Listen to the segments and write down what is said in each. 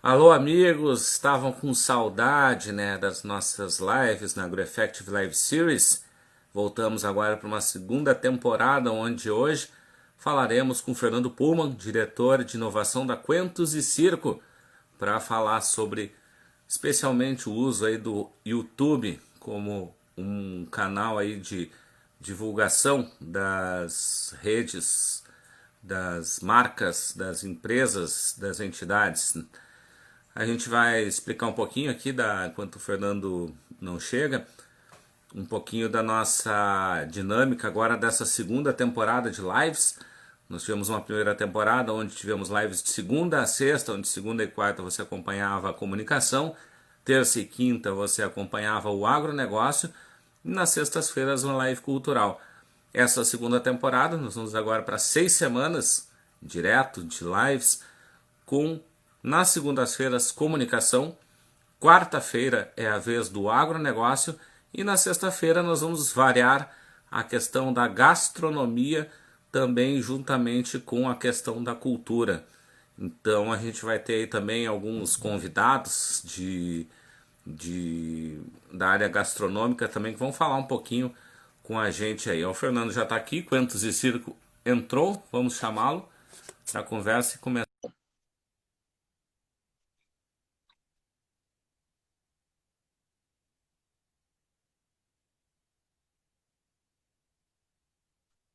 Alô, amigos, estavam com saudade, né, das nossas lives na AgroEffective Live Series? Voltamos agora para uma segunda temporada, onde hoje falaremos com Fernando Pullman, diretor de inovação da Quentus e Circo, para falar sobre especialmente o uso aí do YouTube como um canal aí de divulgação das redes, das marcas, das empresas, das entidades. A gente vai explicar um pouquinho aqui, enquanto o Fernando não chega, um pouquinho da nossa dinâmica agora dessa segunda temporada de lives. Nós tivemos uma primeira temporada onde tivemos lives de segunda a sexta, onde segunda e quarta você acompanhava a comunicação, terça e quinta você acompanhava o agronegócio e nas sextas-feiras uma live cultural. Essa segunda temporada, nós vamos agora para 6 semanas direto de lives com, nas segundas-feiras, comunicação, quarta-feira é a vez do agronegócio e na sexta-feira nós vamos variar a questão da gastronomia também juntamente com a questão da cultura. Então a gente vai ter aí também alguns convidados da área gastronômica também que vão falar um pouquinho com a gente aí. O Fernando já está aqui, Quentus e Circo entrou, vamos chamá-lo para a conversa e começar.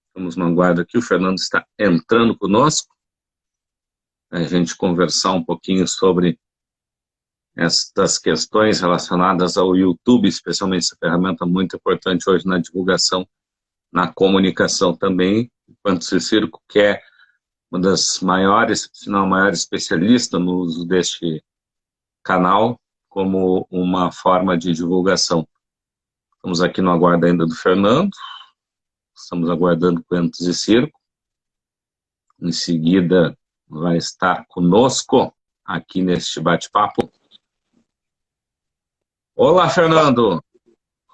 Estamos no aguardo aqui, o Fernando está entrando conosco, a gente conversar um pouquinho sobre estas questões relacionadas ao YouTube, especialmente essa ferramenta muito importante hoje na divulgação, na comunicação também, enquanto o Circo, que é uma das maiores, se não a maior especialista no uso deste canal como uma forma de divulgação. Estamos aqui no aguardo ainda do Fernando, estamos aguardando Quentus e Circo. Em seguida vai estar conosco aqui neste bate-papo. Olá, Fernando.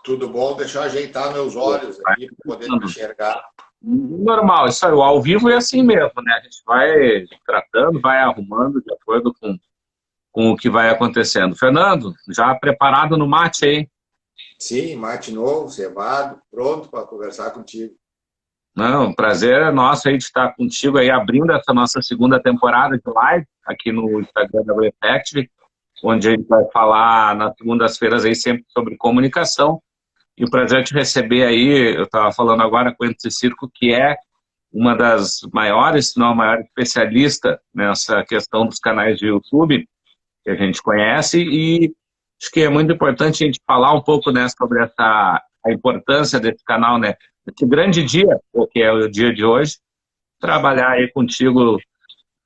Tudo bom? Deixa eu ajeitar meus olhos aqui para poder me enxergar. Normal, isso aí, o ao vivo é assim mesmo, né? A gente vai tratando, vai arrumando de acordo com o que vai acontecendo. Fernando, já preparado no mate aí? Sim, mate novo, cevado, pronto para conversar contigo. Não, o prazer é nosso aí de estar contigo aí, abrindo essa nossa segunda temporada de live aqui no Instagram da Refactive, onde a gente vai falar nas segundas-feiras aí sempre sobre comunicação. E o prazer é te receber aí, eu estava falando agora com o Ente Circo, que é uma das maiores, se não a maior especialista nessa questão dos canais de YouTube que a gente conhece, e acho que é muito importante a gente falar um pouco, né, sobre a importância desse canal, né, esse grande dia, que é o dia de hoje, trabalhar aí contigo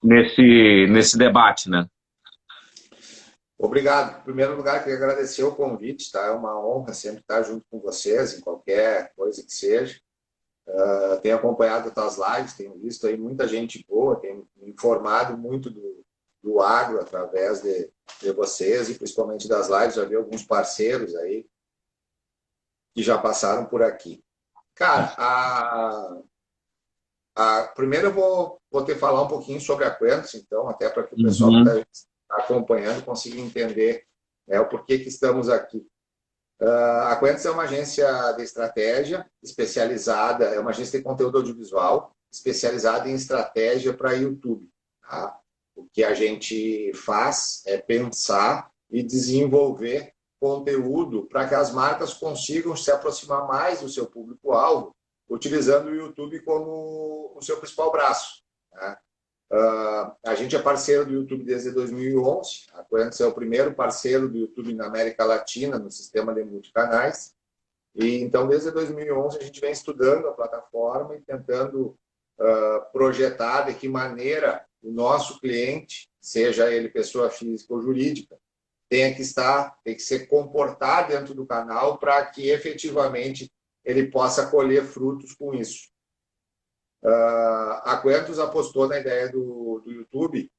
nesse debate, né? Obrigado. Em primeiro lugar, queria agradecer o convite, tá? É uma honra sempre estar junto com vocês, em qualquer coisa que seja. Tenho acompanhado as tuas lives, tenho visto aí muita gente boa, tenho me informado muito do agro através de vocês e principalmente das lives. Já vi alguns parceiros aí que já passaram por aqui. Cara, primeiro eu vou te falar um pouquinho sobre a Quentus, então, até para que o pessoal que Uhum. está acompanhando consiga entender o porquê que estamos aqui. A Quentus é uma agência de estratégia especializada, é uma agência de conteúdo audiovisual especializada em estratégia para YouTube. Tá? O que a gente faz é pensar e desenvolver conteúdo para que as marcas consigam se aproximar mais do seu público-alvo, utilizando o YouTube como o seu principal braço. Tá? A gente é parceiro do YouTube desde 2011. A Quentus é o primeiro parceiro do YouTube na América Latina, no sistema de multicanais. E então, desde 2011, a gente vem estudando a plataforma e tentando projetar de que maneira o nosso cliente, seja ele pessoa física ou jurídica, tem que se comportar dentro do canal para que efetivamente ele possa colher frutos com isso. A Quentus apostou na ideia do YouTube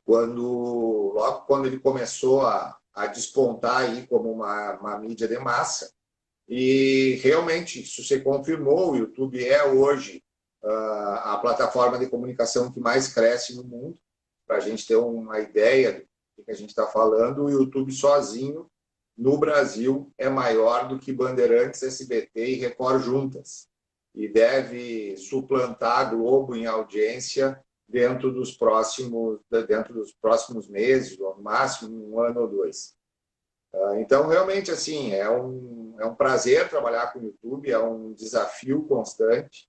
logo quando ele começou a despontar aí como uma mídia de massa. E realmente isso se confirmou. O YouTube é hoje a plataforma de comunicação que mais cresce no mundo. Para a gente ter uma ideia de que a gente está falando, o YouTube sozinho, no Brasil, é maior do que Bandeirantes, SBT e Record juntas. E deve suplantar a Globo em audiência dentro dos próximos meses, ou no máximo um ano ou dois. Então, realmente, assim, é um prazer trabalhar com o YouTube, é um desafio constante.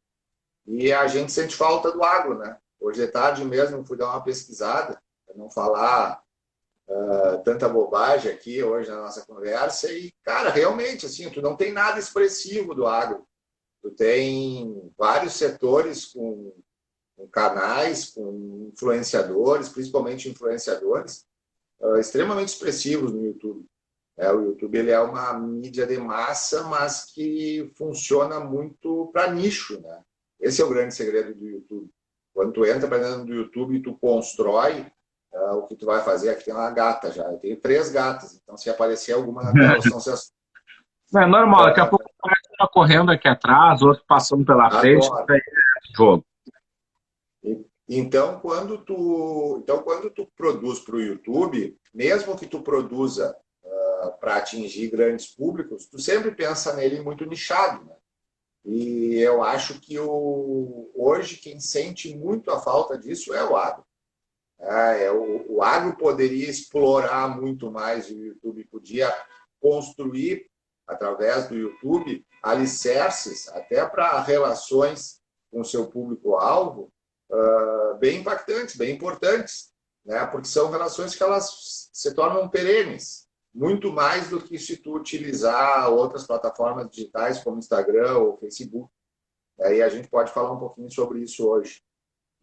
E a gente sente falta do agro, né? Hoje de tarde mesmo fui dar uma pesquisada, para não falar tanta bobagem aqui hoje na nossa conversa, e, cara, realmente, assim, tu não tem nada expressivo do agro. Tu tem vários setores com canais, com influenciadores, principalmente influenciadores, extremamente expressivos no YouTube. O YouTube ele é uma mídia de massa, mas que funciona muito para nicho, né? Esse é o grande segredo do YouTube. Quando tu entra para dentro do YouTube e tu constrói, o que tu vai fazer. Aqui tem uma gata já. Eu tenho 3 gatas, então se aparecer alguma na tela, estão se É normal, daqui a pouco parece uma correndo aqui atrás, outro passando pela frente, adoro. é jogo. Então, quando tu produz para o YouTube, mesmo que tu produza para atingir grandes públicos, tu sempre pensa nele muito nichado, né? E eu acho que hoje quem sente muito a falta disso é o agro. O agro poderia explorar muito mais o YouTube, podia construir, através do YouTube, alicerces até para relações com o seu público-alvo bem impactantes, bem importantes, né? Porque são relações que elas se tornam perenes, muito mais do que se tu utilizar outras plataformas digitais como Instagram ou Facebook. Aí a gente pode falar um pouquinho sobre isso hoje.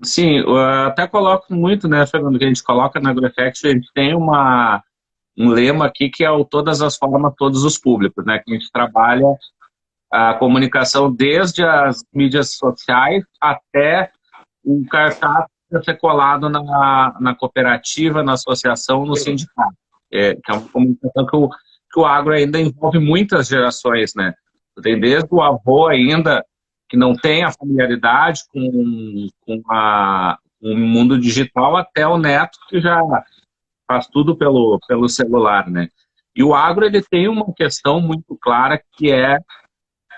Sim, eu até coloco muito, né, Fernando, que a gente coloca na AgroEffect, a gente tem um lema aqui que é o todas as formas, todos os públicos, né, que a gente trabalha a comunicação desde as mídias sociais até o cartaz ser colado na cooperativa, na associação, no sindicato. Que é uma comunicação que o agro ainda envolve muitas gerações, né? Tem desde o avô ainda, que não tem a familiaridade com o mundo digital, até o neto, que já faz tudo pelo celular, né? E o agro, ele tem uma questão muito clara, que é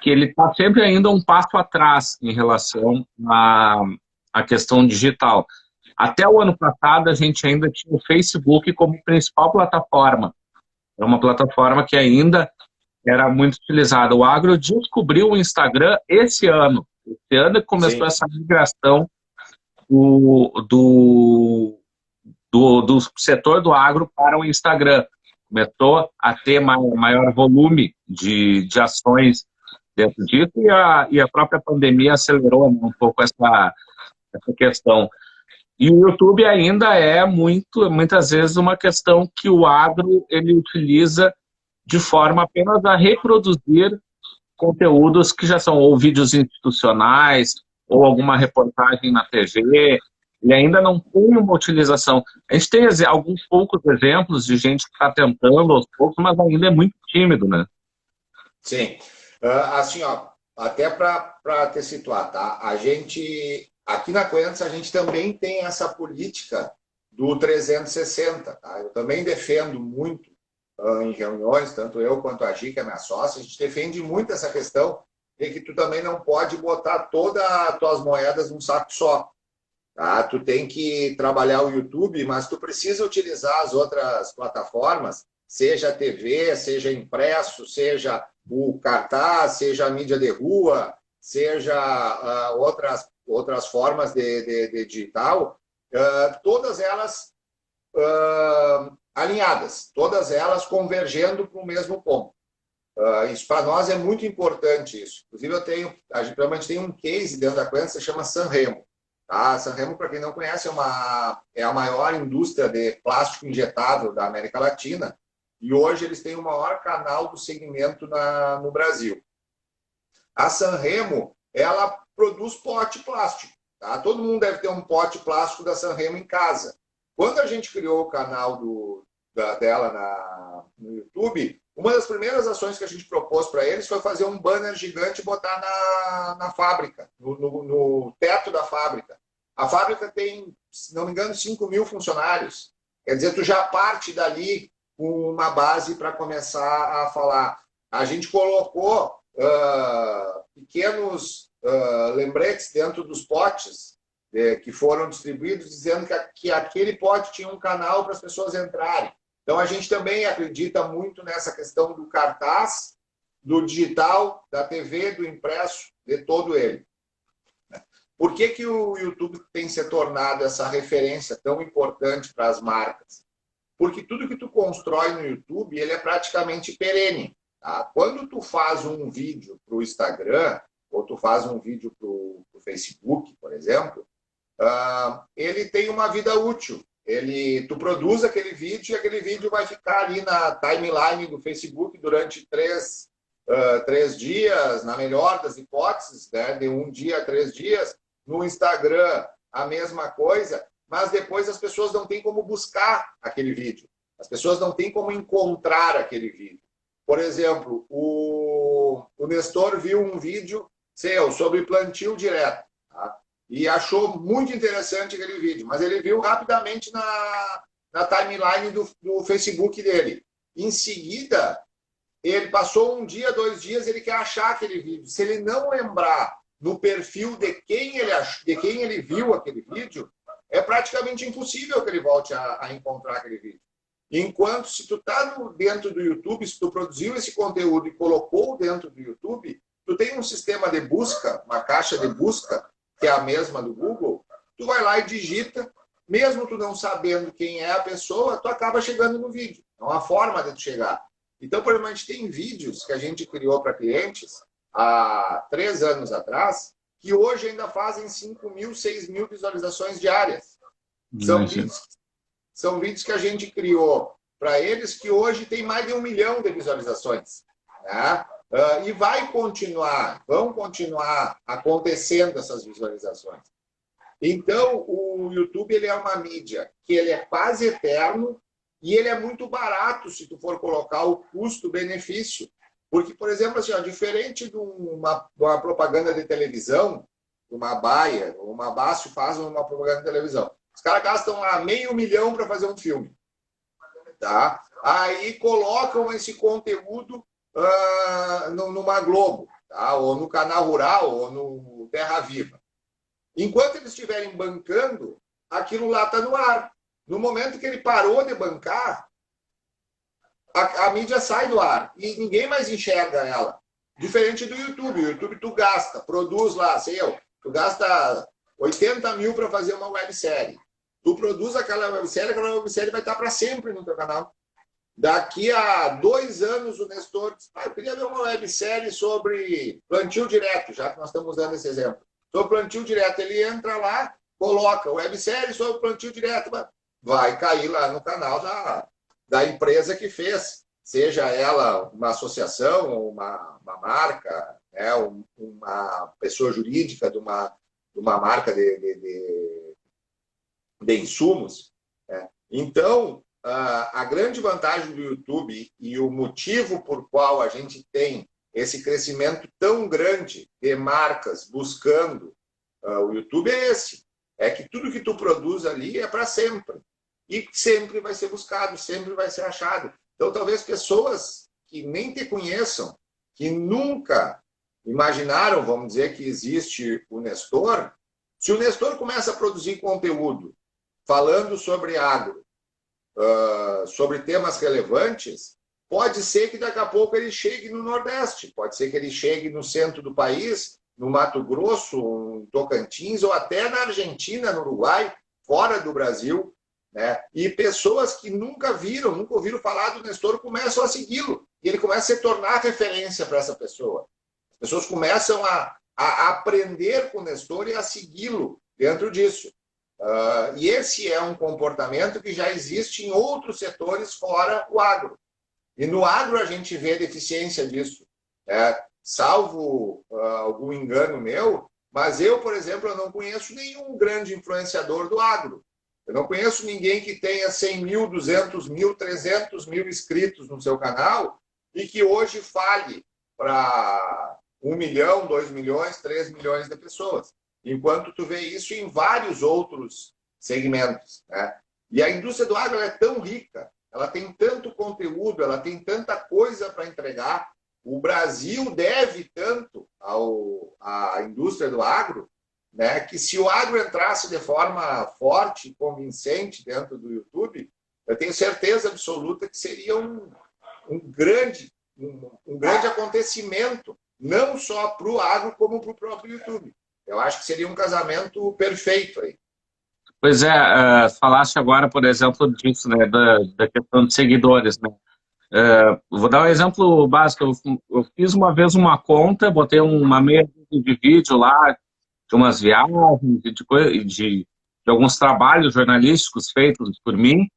que ele está sempre ainda um passo atrás em relação à questão digital. Até o ano passado, a gente ainda tinha o Facebook como principal plataforma. É uma plataforma que ainda era muito utilizada. O agro descobriu o Instagram esse ano. Esse ano começou Sim. essa migração do setor do agro para o Instagram. Começou a ter maior volume de ações dentro disso, e a própria pandemia acelerou um pouco essa questão. E o YouTube ainda é muitas vezes uma questão que o agro ele utiliza de forma apenas a reproduzir conteúdos que já são ou vídeos institucionais ou alguma reportagem na TV. Ele ainda não tem uma utilização. A gente tem alguns poucos exemplos de gente que está tentando aos poucos, mas ainda é muito tímido, né? Sim. Assim, ó, até para te situar, tá? A gente, aqui na Coentus, a gente também tem essa política do 360, tá? Eu também defendo muito em reuniões, tanto eu quanto a Gi, que é minha sócia, a gente defende muito essa questão de que tu também não pode botar todas as tuas moedas num saco só. Tá? Tu tem que trabalhar o YouTube, mas tu precisa utilizar as outras plataformas, seja a TV, seja impresso, seja o cartaz, seja a mídia de rua, seja outras formas de digital, todas elas alinhadas, todas elas convergendo para o mesmo ponto. Isso para nós é muito importante isso. Inclusive a gente realmente tem um case dentro da Coentus que se chama Sanremo. Tá? Sanremo, para quem não conhece, é a maior indústria de plástico injetável da América Latina, e hoje eles têm o maior canal do segmento no Brasil. A Sanremo, ela produz pote plástico. Tá? Todo mundo deve ter um pote plástico da Sanremo em casa. Quando a gente criou o canal dela no YouTube, uma das primeiras ações que a gente propôs para eles foi fazer um banner gigante e botar na fábrica, no teto da fábrica. A fábrica tem, se não me engano, 5.000 funcionários. Quer dizer, tu já parte dali com uma base para começar a falar. A gente colocou pequenos lembretes dentro dos potes que foram distribuídos, dizendo que aquele pote tinha um canal para as pessoas entrarem. Então, a gente também acredita muito nessa questão do cartaz, do digital, da TV, do impresso, de todo ele. Por que, que o YouTube tem se tornado essa referência tão importante para as marcas? Porque tudo que tu constrói no YouTube, ele é praticamente perene. Tá? Quando tu faz um vídeo para o Instagram, ou tu faz um vídeo para o Facebook, por exemplo, ele tem uma vida útil. Tu produz aquele vídeo e aquele vídeo vai ficar ali na timeline do Facebook durante três dias, na melhor das hipóteses, né? De 1 dia a 3 dias. No Instagram, a mesma coisa, mas depois as pessoas não têm como buscar aquele vídeo. As pessoas não têm como encontrar aquele vídeo. Por exemplo, o Nestor viu um vídeo seu sobre plantio direto, tá? E achou muito interessante aquele vídeo, mas ele viu rapidamente na timeline do Facebook dele. Em seguida, ele passou 1 dia, 2 dias, ele quer achar aquele vídeo. Se ele não lembrar no perfil de quem ele viu aquele vídeo, é praticamente impossível que ele volte a encontrar aquele vídeo. Enquanto, se tu está dentro do YouTube, se tu produziu esse conteúdo e colocou dentro do YouTube, tu tem um sistema de busca, uma caixa de busca, que é a mesma do Google, tu vai lá e digita, mesmo tu não sabendo quem é a pessoa, tu acaba chegando no vídeo. É uma forma de tu chegar. Então, por exemplo, a gente tem vídeos que a gente criou para clientes há 3 anos atrás, que hoje ainda fazem 5.000, 6.000 visualizações diárias. São vídeos que a gente criou para eles que hoje tem mais de 1 milhão de visualizações. Né? E vão continuar acontecendo essas visualizações. Então, o YouTube ele é uma mídia que ele é quase eterno e ele é muito barato se tu for colocar o custo-benefício. Porque, por exemplo, assim, diferente de uma propaganda de televisão, uma Bayer, uma Basso faz uma propaganda de televisão. Os caras gastam lá R$500 mil para fazer um filme. Tá? Aí colocam esse conteúdo numa Globo, tá? Ou no Canal Rural, ou no Terra Viva. Enquanto eles estiverem bancando, aquilo lá está no ar. No momento que ele parou de bancar, a mídia sai do ar e ninguém mais enxerga ela. Diferente do YouTube. O YouTube tu gasta, produz lá, tu gasta 80 mil para fazer uma websérie. Tu produz aquela websérie vai estar para sempre no teu canal. Daqui a 2 anos o Nestor disse, eu queria ver uma websérie sobre plantio direto, já que nós estamos usando esse exemplo. Sobre plantio direto, ele entra lá, coloca websérie sobre plantio direto, vai cair lá no canal da empresa que fez, seja ela uma associação, uma marca, né, uma pessoa jurídica de uma marca de insumos. Né? Então, a grande vantagem do YouTube e o motivo por qual a gente tem esse crescimento tão grande de marcas buscando o YouTube é esse. É que tudo que tu produz ali é para sempre. E sempre vai ser buscado, sempre vai ser achado. Então, talvez pessoas que nem te conheçam, que nunca imaginaram, vamos dizer, que existe o Nestor, se o Nestor começa a produzir conteúdo falando sobre agro, sobre temas relevantes, pode ser que daqui a pouco ele chegue no Nordeste, pode ser que ele chegue no centro do país, no Mato Grosso, em Tocantins, ou até na Argentina, no Uruguai, fora do Brasil, né? E pessoas que nunca ouviram falar do Nestor começam a segui-lo. E ele começa a se tornar referência para essa pessoa. As pessoas começam a aprender com o Nestor e a segui-lo dentro disso. E esse é um comportamento que já existe em outros setores fora o agro. E no agro a gente vê a deficiência disso. Salvo algum engano meu, mas eu, por exemplo, eu não conheço nenhum grande influenciador do agro. Eu não conheço ninguém que tenha 100 mil, 200 mil, 300 mil inscritos no seu canal e que hoje fale para 1 milhão, 2 milhões, 3 milhões de pessoas. Enquanto tu vê isso em vários outros segmentos. Né? E a indústria do agro ela é tão rica, ela tem tanto conteúdo, ela tem tanta coisa para entregar. O Brasil deve tanto à indústria do agro, né, que se o agro entrasse de forma forte e convincente dentro do YouTube, eu tenho certeza absoluta que seria um grande acontecimento, não só para o agro, como para o próprio YouTube. Eu acho que seria um casamento perfeito aí. Pois é, falaste agora, por exemplo, disso, né, da questão de seguidores, né? Vou dar um exemplo básico. Eu fiz uma vez uma conta, botei uma meia dúzia de vídeo lá, de umas viagens, de alguns trabalhos jornalísticos feitos por mim,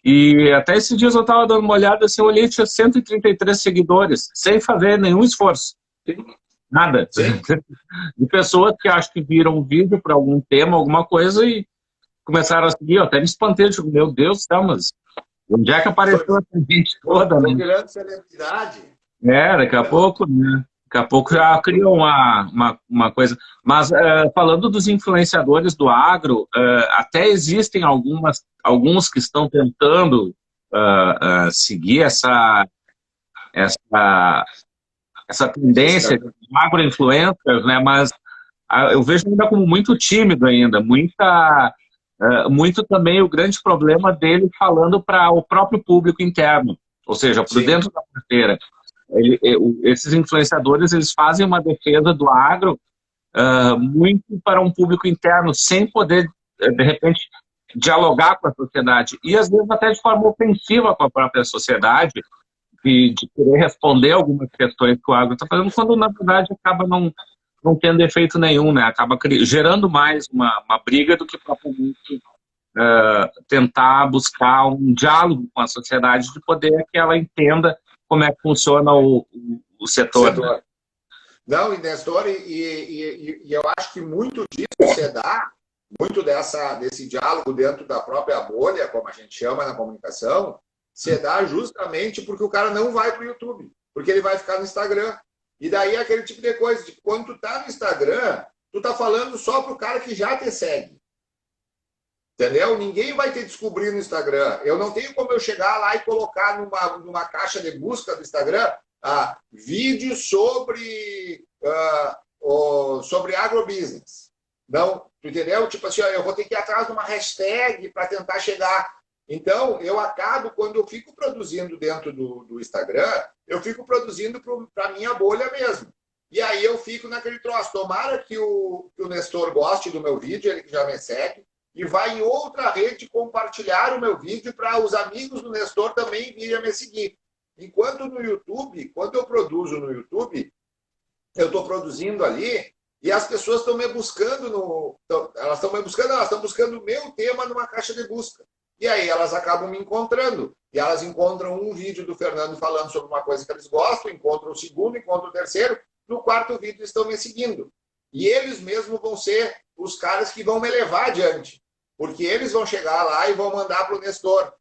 e até esses dias eu estava dando uma olhada, assim, eu olhei, tinha 133 seguidores, sem fazer nenhum esforço. Nada. Sim. De pessoas que acho que viram um vídeo para algum tema, alguma coisa, e começaram a seguir. Eu até me espantei, digo, meu Deus do céu, mas onde é que apareceu essa gente toda, né? Virando celebridade. Daqui a pouco, né? Daqui a pouco já criam uma coisa. Mas falando dos influenciadores do agro, até existem alguns que estão tentando seguir essa tendência de agroinfluencers, né? Mas eu vejo ainda como muito tímido ainda, muito também o grande problema dele falando para o próprio público interno, ou seja, por dentro da carteira. Esses influenciadores, eles fazem uma defesa do agro muito para um público interno, sem poder, de repente, dialogar com a sociedade, e às vezes até de forma ofensiva com a própria sociedade, de querer responder algumas questões que o agro está fazendo, quando na verdade acaba não tendo efeito nenhum, né? Acaba gerando mais uma briga do que propriamente tentar buscar um diálogo com a sociedade, de poder que ela entenda como é que funciona o setor. Né? Não, Nestor, e eu acho que muito disso se dá, muito desse diálogo dentro da própria bolha, como a gente chama na comunicação, se dá justamente porque o cara não vai para o YouTube, porque ele vai ficar no Instagram. E daí é aquele tipo de coisa, tipo, quando tu tá no Instagram, tu tá falando só pro cara que já te segue. Entendeu? Ninguém vai te descobrir no Instagram. Eu não tenho como eu chegar lá e colocar numa caixa de busca do Instagram vídeos sobre agrobusiness. Não, tu entendeu? Tipo assim, eu vou ter que ir atrás de uma hashtag para tentar chegar. Então, eu acabo, quando eu fico produzindo dentro do Instagram, eu fico produzindo para a minha bolha mesmo. E aí eu fico naquele troço. Tomara que o Nestor goste do meu vídeo, ele que já me segue, e vai em outra rede compartilhar o meu vídeo para os amigos do Nestor também virem a me seguir. Enquanto no YouTube, quando eu produzo no YouTube, eu estou produzindo ali e as pessoas estão me buscando, elas estão buscando o meu tema numa caixa de busca. E aí elas acabam me encontrando. E elas encontram um vídeo do Fernando falando sobre uma coisa que eles gostam, encontram o segundo, encontram o terceiro, no quarto vídeo estão me seguindo. E eles mesmos vão ser os caras que vão me levar adiante. Porque eles vão chegar lá e vão mandar para o Nestor,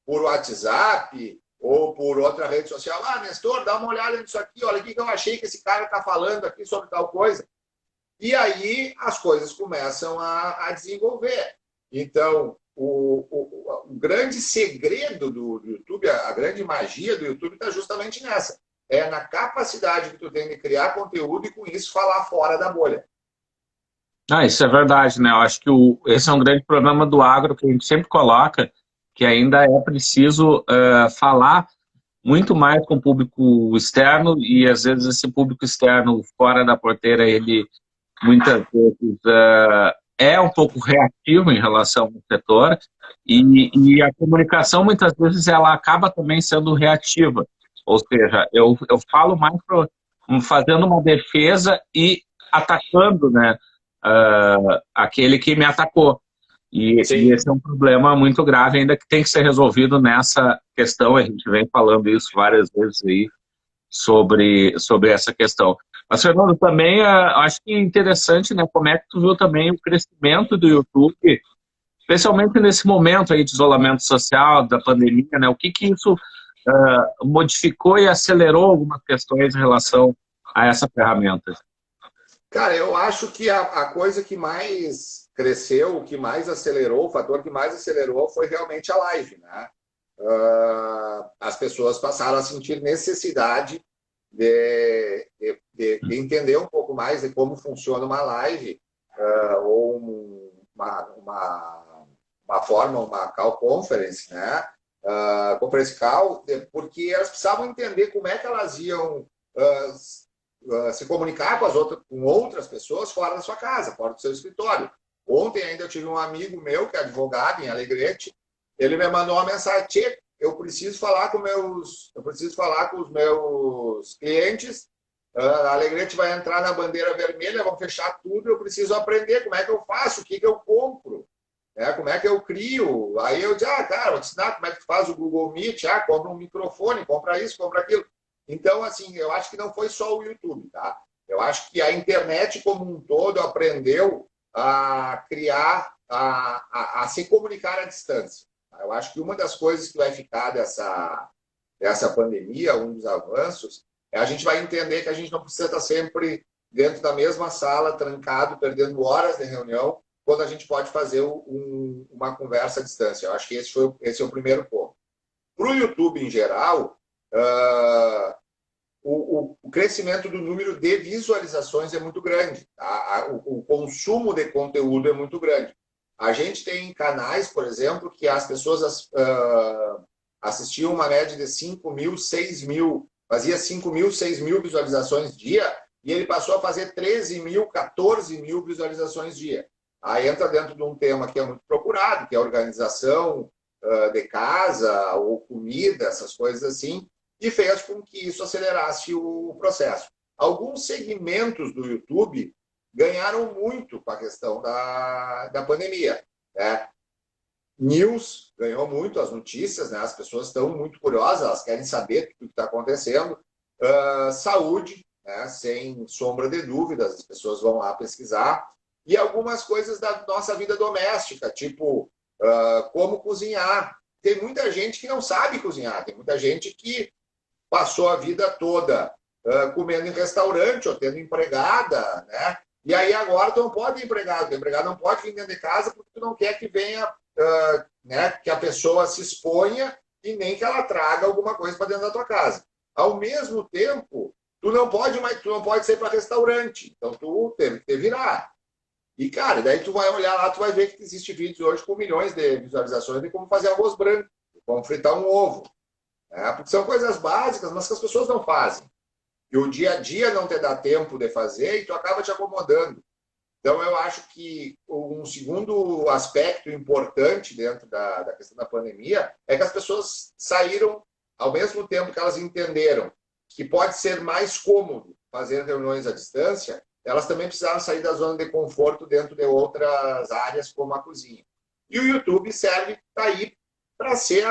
por WhatsApp ou por outra rede social. Nestor, dá uma olhada nisso aqui, olha o que eu achei que esse cara está falando aqui sobre tal coisa. E aí as coisas começam a desenvolver. Então, o grande segredo do YouTube, a grande magia do YouTube está justamente nessa. É na capacidade que tu tem de criar conteúdo e, com isso, falar fora da bolha. Isso é verdade, né? Eu acho que esse é um grande problema do agro que a gente sempre coloca, que ainda é preciso falar muito mais com o público externo, e às vezes esse público externo fora da porteira, ele muitas vezes é um pouco reativo em relação ao setor, e a comunicação muitas vezes ela acaba também sendo reativa, ou seja, eu falo mais fazendo uma defesa e atacando, né, aquele que me atacou. E esse é um problema muito grave ainda, que tem que ser resolvido nessa questão. A gente vem falando isso várias vezes aí sobre essa questão. Mas, Fernando, também acho que é interessante, né, como é que tu viu também o crescimento do YouTube, especialmente nesse momento aí de isolamento social, da pandemia, né, o que isso modificou e acelerou algumas questões em relação a essa ferramenta? Cara, eu acho que a coisa que mais cresceu, o que mais acelerou, o fator que mais acelerou foi realmente a live, né? As pessoas passaram a sentir necessidade de entender um pouco mais de como funciona uma live, ou uma forma, uma call conference, né? Conference call, porque elas precisavam entender como é que elas iam se comunicar com outras pessoas fora da sua casa, fora do seu escritório. Ontem ainda eu tive um amigo meu que é advogado em Alegrete, ele me mandou uma mensagem: Tchê, eu preciso falar com os meus clientes. A Alegrete vai entrar na bandeira vermelha, vão fechar tudo, eu preciso aprender como é que eu faço, o que eu compro, como é que eu crio. Aí eu disse: cara, vou te ensinar como é que tu faz o Google Meet, compra um microfone, compra isso, compra aquilo. Então, assim, eu acho que não foi só o YouTube, tá? Eu acho que a internet como um todo aprendeu a criar, a se comunicar à distância. Eu acho que uma das coisas que vai ficar dessa pandemia, um dos avanços, a gente vai entender que a gente não precisa estar sempre dentro da mesma sala, trancado, perdendo horas de reunião, quando a gente pode fazer uma conversa à distância. Eu acho que esse é o primeiro ponto. Para o YouTube, em geral, o crescimento do número de visualizações é muito grande. O consumo de conteúdo é muito grande. A gente tem canais, por exemplo, que as pessoas assistiam uma média de 5 mil, 6 mil, fazia 5 mil, 6 mil visualizações dia, e ele passou a fazer 13 mil, 14 mil visualizações dia. Aí entra dentro de um tema que é muito procurado, que é a organização de casa ou comida, essas coisas assim, e fez com que isso acelerasse o processo. Alguns segmentos do YouTube ganharam muito com a questão da pandemia, né? News ganhou muito, as notícias, né? As pessoas estão muito curiosas, elas querem saber o que está acontecendo. Saúde, né? Sem sombra de dúvidas, as pessoas vão lá pesquisar. E algumas coisas da nossa vida doméstica, tipo como cozinhar. Tem muita gente que não sabe cozinhar, tem muita gente que passou a vida toda comendo em restaurante ou tendo empregada, né? E aí agora tu não pode ter empregado, o empregado não pode vir dentro de casa porque tu não quer que venha, né, que a pessoa se exponha e nem que ela traga alguma coisa para dentro da tua casa. Ao mesmo tempo, tu não pode sair para restaurante, então tu teve que te virar. E, cara, daí tu vai olhar lá, tu vai ver que existe vídeos hoje com milhões de visualizações de como fazer arroz branco, como fritar um ovo. Porque são coisas básicas, mas que as pessoas não fazem. E o dia a dia não te dá tempo de fazer e tu acaba te acomodando. Então, eu acho que um segundo aspecto importante dentro da questão da pandemia é que as pessoas saíram, ao mesmo tempo que elas entenderam que pode ser mais cômodo fazer reuniões à distância, elas também precisaram sair da zona de conforto dentro de outras áreas, como a cozinha. E o YouTube serve aí para ser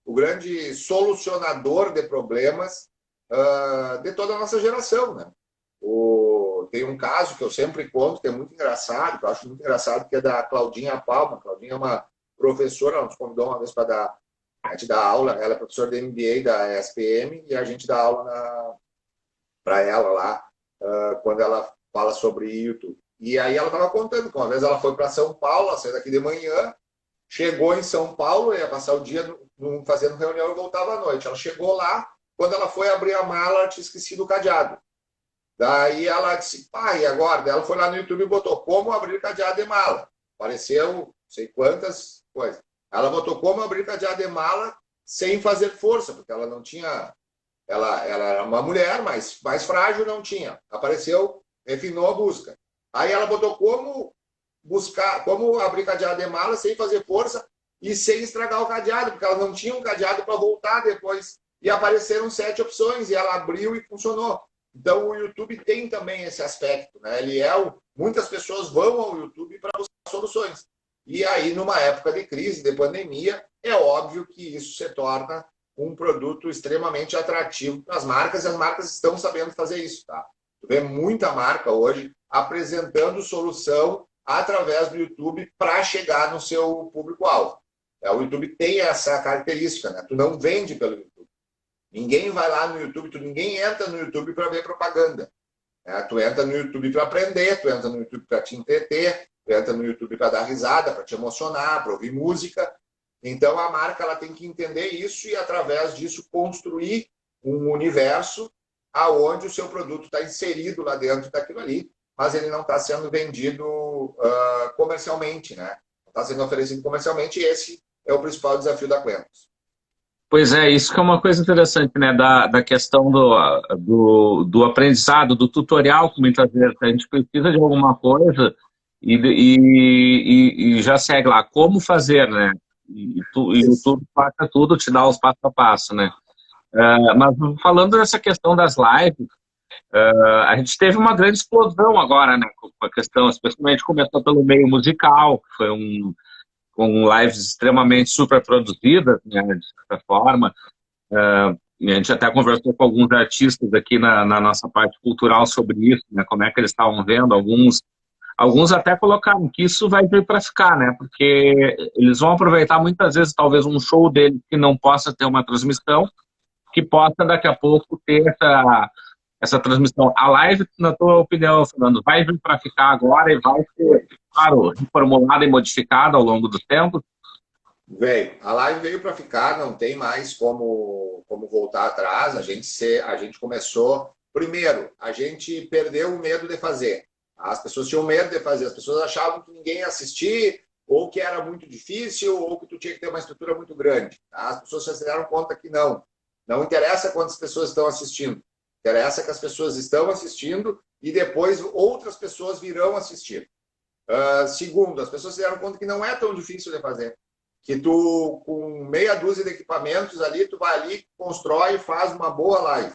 o grande solucionador de problemas de toda a nossa geração, né? Tem um caso que eu sempre conto, que é muito engraçado, que eu acho muito engraçado, que é da Claudinha Palma. A Claudinha é uma professora, ela nos convidou uma vez para a gente dar aula, ela é professora de MBA da SPM, e a gente dá aula para ela lá, quando ela fala sobre YouTube. E aí ela estava contando que uma vez ela foi para São Paulo, ela saiu daqui de manhã, chegou em São Paulo, ia passar o dia fazendo reunião e voltava à noite. Ela chegou lá, quando ela foi abrir a mala, ela tinha esquecido o cadeado. Daí ela disse: pai, e agora? Daí ela foi lá no YouTube e botou como abrir cadeado de mala. Apareceu não sei quantas coisas. Ela botou como abrir cadeado de mala sem fazer força, porque ela não tinha... Ela era uma mulher, mas mais frágil, não tinha. Apareceu, refinou a busca. Aí ela botou como abrir cadeado de mala sem fazer força e sem estragar o cadeado, porque ela não tinha um cadeado para voltar depois. E apareceram 7 opções, e ela abriu e funcionou. Então, o YouTube tem também esse aspecto, né? Muitas pessoas vão ao YouTube para buscar soluções. E aí, numa época de crise, de pandemia, é óbvio que isso se torna um produto extremamente atrativo para as marcas, e as marcas estão sabendo fazer isso, tá? Tu vê muita marca hoje apresentando solução através do YouTube para chegar no seu público-alvo. O YouTube tem essa característica, né? Tu não vende pelo YouTube. Ninguém vai lá no YouTube, ninguém entra no YouTube para ver propaganda. Tu entra no YouTube para aprender, tu entra no YouTube para te entreter, tu entra no YouTube para dar risada, para te emocionar, para ouvir música. Então, a marca ela tem que entender isso e, através disso, construir um universo aonde o seu produto está inserido lá dentro daquilo ali, mas ele não está sendo vendido comercialmente, né? Não está sendo oferecido comercialmente, e esse é o principal desafio da Quentos. Pois é, isso que é uma coisa interessante, né, da questão do aprendizado, do tutorial, que muitas vezes a gente precisa de alguma coisa e já segue lá, como fazer, né? E o YouTube passa tudo, te dá os passo a passo, né? Mas falando dessa questão das lives, a gente teve uma grande explosão agora, né, com a questão, especialmente começou pelo meio musical, que foi com lives extremamente super produzidas, né, de certa forma. E a gente até conversou com alguns artistas aqui na nossa parte cultural sobre isso, né, como é que eles estavam vendo. Alguns até colocaram que isso vai vir para ficar, né, porque eles vão aproveitar muitas vezes talvez um show deles que não possa ter uma transmissão, que possa daqui a pouco ter essa transmissão. A live, na tua opinião, Fernando, vai vir para ficar agora e vai ser, claro, reformulada e modificada ao longo do tempo? Veio. A live veio para ficar, não tem mais como voltar atrás. A gente começou. Primeiro, a gente perdeu o medo de fazer. As pessoas tinham medo de fazer, as pessoas achavam que ninguém ia assistir, ou que era muito difícil, ou que tu tinha que ter uma estrutura muito grande. As pessoas já se deram conta que não. Não interessa quantas pessoas estão assistindo. Interessa que as pessoas estão assistindo e depois outras pessoas virão assistir. Segundo, as pessoas se deram conta que não é tão difícil de fazer. Que tu, com meia dúzia de equipamentos ali, tu vai ali, constrói e faz uma boa live.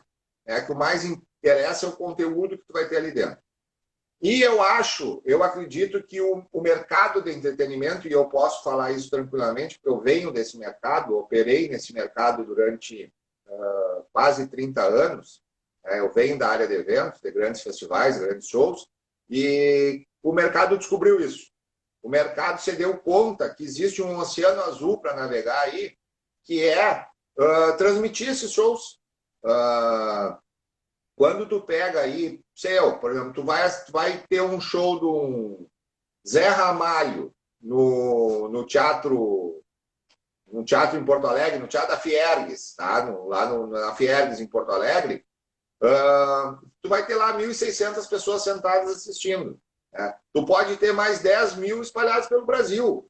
Que o mais interessa é o conteúdo que tu vai ter ali dentro. E eu acredito que o mercado de entretenimento, e eu posso falar isso tranquilamente, porque eu venho desse mercado, operei nesse mercado durante quase 30 anos, eu venho da área de eventos, de grandes festivais, grandes shows, e o mercado descobriu isso. O mercado se deu conta que existe um oceano azul para navegar aí, que é transmitir esses shows. Quando tu pega aí, por exemplo, tu vai ter um show do Zé Ramalho no teatro em Porto Alegre, no Teatro da Fiergues, tá? Na Fiergues, em Porto Alegre, tu vai ter lá 1.600 pessoas sentadas assistindo. Tu pode ter mais 10 mil espalhados pelo Brasil.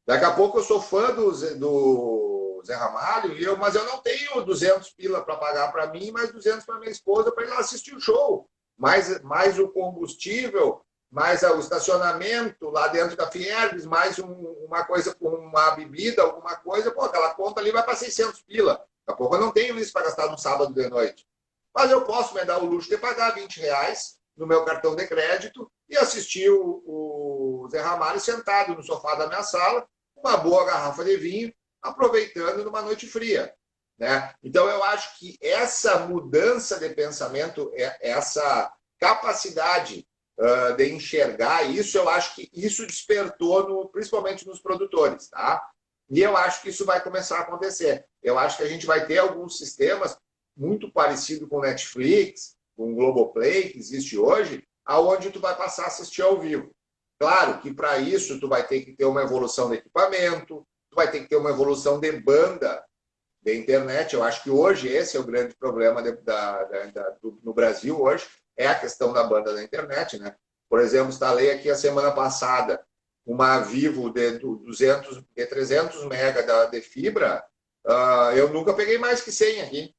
Daqui a pouco eu sou fã do Zé Ramalho, mas eu não tenho 200 pila para pagar para mim, mais 200 para minha esposa para ir lá assistir o show. Mais o combustível, mais o estacionamento lá dentro da Fiergues, mais uma coisa com uma bebida, alguma coisa, pô, aquela conta ali vai para 600 pila. Daqui a pouco eu não tenho isso para gastar no sábado de noite. Mas eu posso me dar o luxo de pagar R$ 20 no meu cartão de crédito e assistir o Zé Ramalho sentado no sofá da minha sala, uma boa garrafa de vinho, aproveitando numa noite fria. Né? Então, eu acho que essa mudança de pensamento, essa capacidade de enxergar isso, eu acho que isso despertou, principalmente nos produtores. Tá? E eu acho que isso vai começar a acontecer. Eu acho que a gente vai ter alguns sistemas muito parecidos com o Netflix, com o Globoplay, que existe hoje, aonde tu vai passar a assistir ao vivo. Claro que para isso tu vai ter que ter uma evolução de equipamento, tu vai ter que ter uma evolução de banda de internet. Eu acho que hoje esse é o grande problema no Brasil hoje, é a questão da banda da internet. Né? Por exemplo, instalei aqui a semana passada uma Vivo de 300 mega de fibra, eu nunca peguei mais que 100 aqui.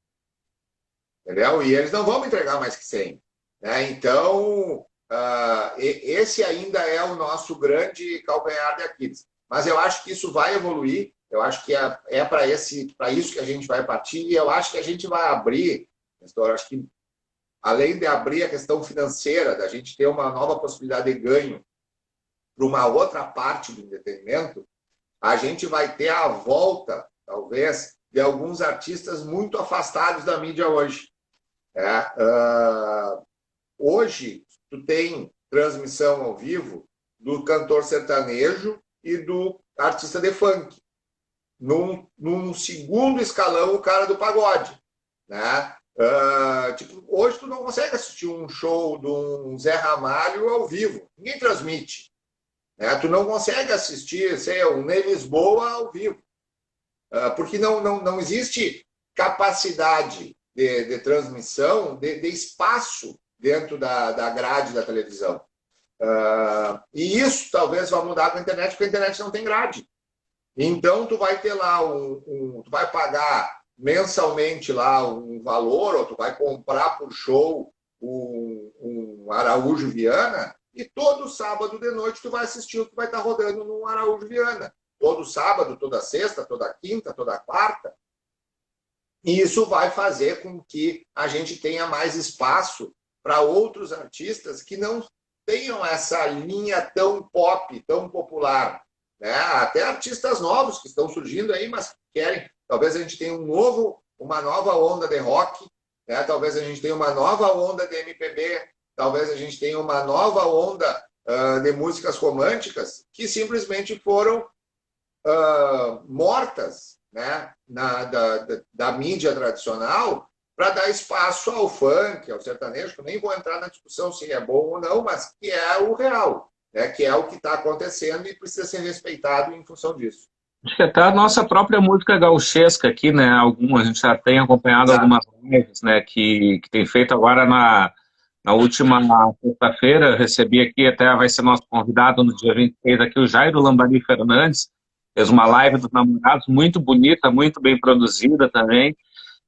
Entendeu? E eles não vão me entregar mais que 100. Né? Então, esse ainda é o nosso grande calcanhar de Aquiles. Mas eu acho que isso vai evoluir, eu acho que é para isso que a gente vai partir, e eu acho que a gente vai abrir, eu acho que além de abrir a questão financeira, da gente ter uma nova possibilidade de ganho para uma outra parte do entretenimento, a gente vai ter a volta, talvez, de alguns artistas muito afastados da mídia hoje. Hoje, tu tem transmissão ao vivo do cantor sertanejo e do artista de funk. Num segundo escalão, o cara do pagode. Né? Tipo, hoje tu não consegue assistir um show de um Zé Ramalho ao vivo. Ninguém transmite. Né? Tu não consegue assistir, sei, um Ney Lisboa ao vivo. Porque não existe capacidade de transmissão, de espaço dentro da grade da televisão. E isso talvez vá mudar com a internet, porque a internet não tem grade. Então, tu vai ter lá tu vai pagar mensalmente lá um valor, ou tu vai comprar por show um Araújo Viana, e todo sábado de noite tu vai assistir o que vai estar rodando no Araújo Viana. Todo sábado, toda sexta, toda quinta, toda quarta. E isso vai fazer com que a gente tenha mais espaço para outros artistas que não tenham essa linha tão pop, tão popular. Né? Até artistas novos que estão surgindo aí, mas querem. Talvez a gente tenha uma nova onda de rock, né? Talvez a gente tenha uma nova onda de MPB, talvez a gente tenha uma nova onda de músicas românticas que simplesmente foram mortas, né? da mídia tradicional, para dar espaço ao funk, ao sertanejo, que eu nem vou entrar na discussão se é bom ou não, mas que é o real. Né, que é o que está acontecendo e precisa ser respeitado em função disso. Acho que até a nossa própria música gauchesca aqui, né? A gente já tem acompanhado Exato. algumas lives, né? Que tem feito agora na última sexta-feira. Recebi aqui, até vai ser nosso convidado no dia 26 aqui, o Jairo Lambari Fernandes. Fez uma live dos namorados muito bonita, muito bem produzida também.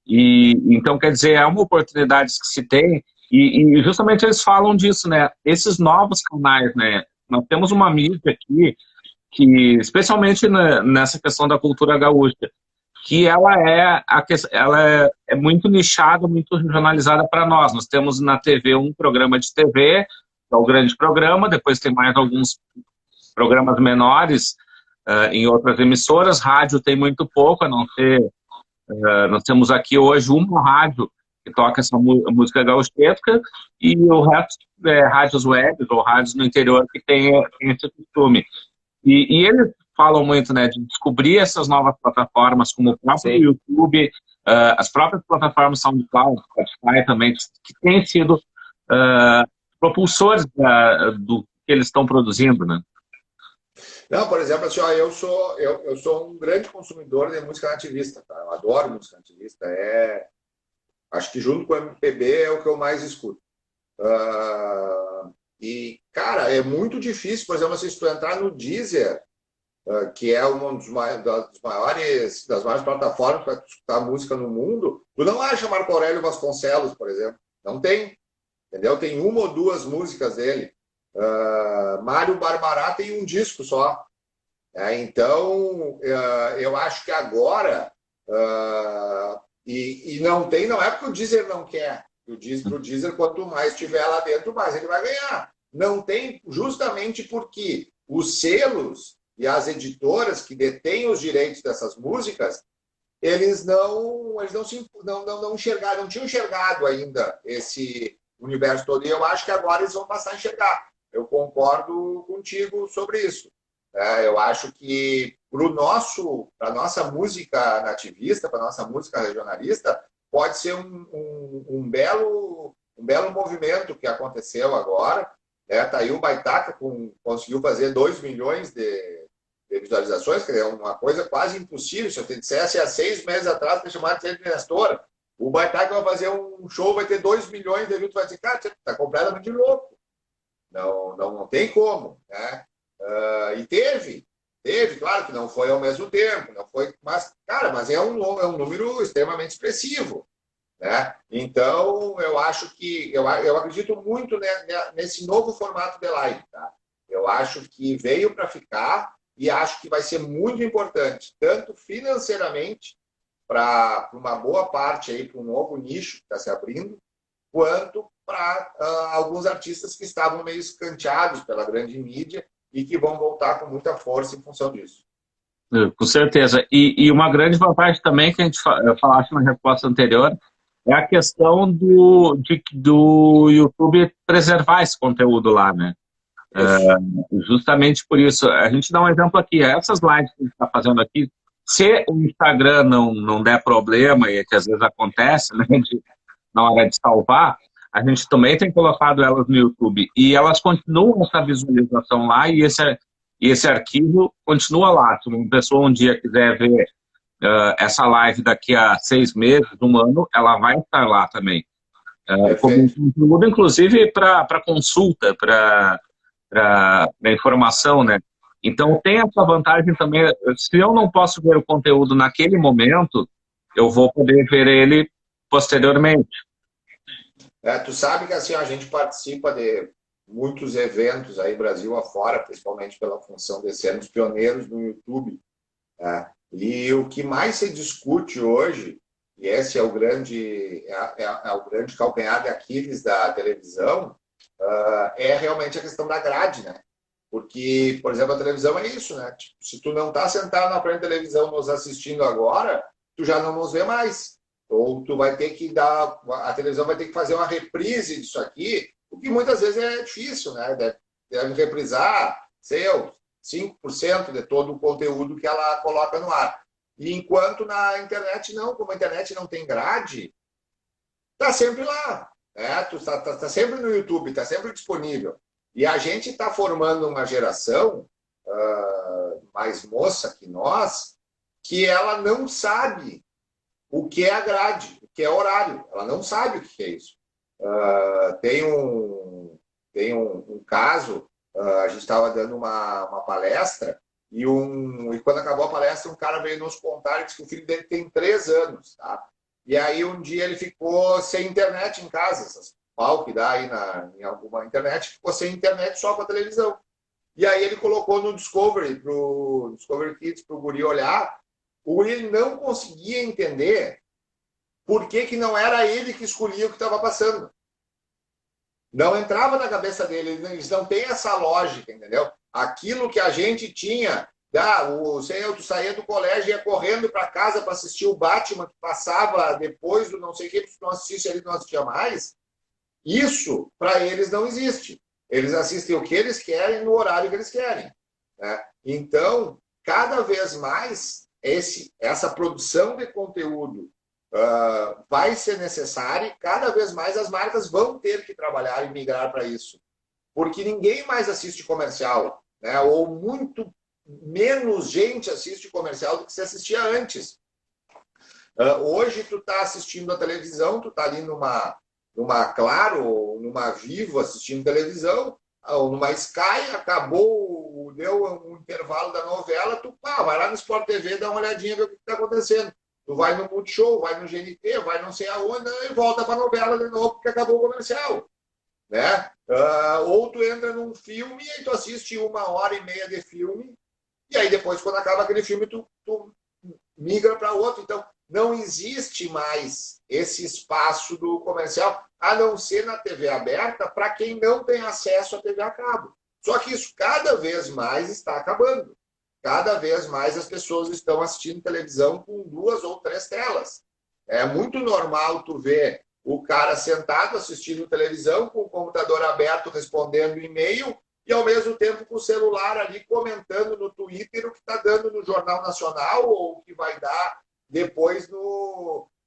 E então, quer dizer, é uma oportunidade que se tem. E justamente eles falam disso, né? Esses novos canais, né? Nós temos uma mídia aqui que, especialmente nessa questão da cultura gaúcha, que ela é muito nichada, muito regionalizada para nós. Nós temos na TV um programa de TV, que é o grande programa, depois tem mais alguns programas menores em outras emissoras, rádio tem muito pouco, a não ser... nós temos aqui hoje uma rádio que toca essa música gauchesca, e o resto é rádios web ou rádios no interior que tem esse costume. E eles falam muito, né, de descobrir essas novas plataformas, como o próprio Sim. YouTube, as próprias plataformas SoundCloud, Spotify também, que têm sido propulsores do que eles estão produzindo, né? Não, por exemplo, assim, ó, eu sou um grande consumidor de música nativista, tá? Eu adoro música nativista, acho que junto com o MPB é o que eu mais escuto. E, cara, é muito difícil, por exemplo, se tu entrar no Deezer, que é uma das maiores plataformas para escutar música no mundo, tu não acha Marco Aurélio Vasconcelos, por exemplo. Não tem, entendeu? Tem uma ou duas músicas dele. Mário Barbará tem um disco só. Então, eu acho que agora... E não é porque o Deezer não quer. O Deezer, quanto mais tiver lá dentro, mais ele vai ganhar. Não tem, justamente porque os selos e as editoras que detêm os direitos dessas músicas, eles não tinham enxergado ainda esse universo todo. E eu acho que agora eles vão passar a enxergar. Eu concordo contigo sobre isso. Eu acho que para a nossa música nativista, para a nossa música regionalista, pode ser um belo movimento que aconteceu agora. Tá aí o Baitaca conseguiu fazer 2 milhões de visualizações, que é uma coisa quase impossível. Se eu te dissesse há 6 meses atrás, que chamado de Nestor, o Baitaca vai fazer um show, vai ter 2 milhões de views, vai dizer, cara, você está completamente louco. Não tem como, né? E teve, claro que não foi ao mesmo tempo, não foi, mas é um número extremamente expressivo, né? Então, eu acho que eu acredito muito, né, nesse novo formato de live, tá? Eu acho que veio para ficar e acho que vai ser muito importante, tanto financeiramente para uma boa parte aí, para um novo nicho que está se abrindo, quanto para alguns artistas que estavam meio escanteados pela grande mídia e que vão voltar com muita força em função disso. Com certeza. E uma grande vantagem também que a gente falasse na resposta anterior é a questão do YouTube preservar esse conteúdo lá, né? Justamente por isso. A gente dá um exemplo aqui. Essas lives que a gente está fazendo aqui, se o Instagram não der problema, e que às vezes acontece, né, na hora de salvar, a gente também tem colocado elas no YouTube. E elas continuam essa visualização lá e esse arquivo continua lá. Se uma pessoa um dia quiser ver essa live daqui a 6 meses, um ano, ela vai estar lá também. Como um conteúdo, inclusive, para consulta, para informação, né? Então, tem essa vantagem também. Se eu não posso ver o conteúdo naquele momento, eu vou poder ver ele posteriormente. Tu sabe que assim, a gente participa de muitos eventos aí, Brasil afora, principalmente pela função de sermos pioneiros no YouTube. E o que mais se discute hoje, e esse é o grande, é o grande calcanhar de Aquiles da televisão, é realmente a questão da grade, né? Porque, por exemplo, a televisão é isso, né? Tipo, se tu não está sentado na frente da televisão nos assistindo agora, tu já não nos vê mais. Ou tu vai ter que dar... A televisão vai ter que fazer uma reprise disso aqui, o que muitas vezes é difícil, né? Deve reprisar, sei eu, 5% de todo o conteúdo que ela coloca no ar. E enquanto na internet não, como a internet não tem grade, tá sempre lá. Né? Tu tá sempre no YouTube, tá sempre disponível. E a gente está formando uma geração mais moça que nós, que ela não sabe o que é a grade, o que é horário. Ela não sabe o que é isso. Tem um caso, a gente estava dando uma palestra e quando acabou a palestra, um cara veio nos contar e disse que o filho dele tem 3 anos. Tá? E aí um dia ele ficou sem internet em casa, essas pau que dá aí em alguma internet, ficou sem internet só com a televisão. E aí ele colocou no Discovery Kids, para o guri olhar. O guri não conseguia entender por que não era ele que escolhia o que estava passando. Não entrava na cabeça dele, eles não têm essa lógica, entendeu? Aquilo que a gente tinha, tu saía do colégio e ia correndo para casa para assistir o Batman, que passava depois do não sei o que, se não assistisse ali, não assistia mais. Isso, para eles, não existe. Eles assistem o que eles querem no horário que eles querem. Né? Então, cada vez mais, essa produção de conteúdo vai ser necessária e cada vez mais as marcas vão ter que trabalhar e migrar para isso. Porque ninguém mais assiste comercial, né? Ou muito menos gente assiste comercial do que se assistia antes. Hoje, tu está assistindo a televisão, tu está ali numa Claro, ou numa Vivo assistindo televisão, ou numa Sky, deu um intervalo da novela, tu vai lá no Sport TV, dá uma olhadinha, ver o que está acontecendo. Tu vai no Multishow, vai no GNT, vai não sei aonde, e volta para a novela de novo, porque acabou o comercial. Né? Ou tu entra num filme e tu assiste 1h30 de filme, e aí depois, quando acaba aquele filme, tu migra para outro. Então, não existe mais esse espaço do comercial, a não ser na TV aberta, para quem não tem acesso à TV a cabo. Só que isso cada vez mais está acabando. Cada vez mais as pessoas estão assistindo televisão com 2 ou 3 telas. É muito normal tu ver o cara sentado assistindo televisão, com o computador aberto respondendo e-mail, e ao mesmo tempo com o celular ali comentando no Twitter o que está dando no Jornal Nacional ou o que vai dar depois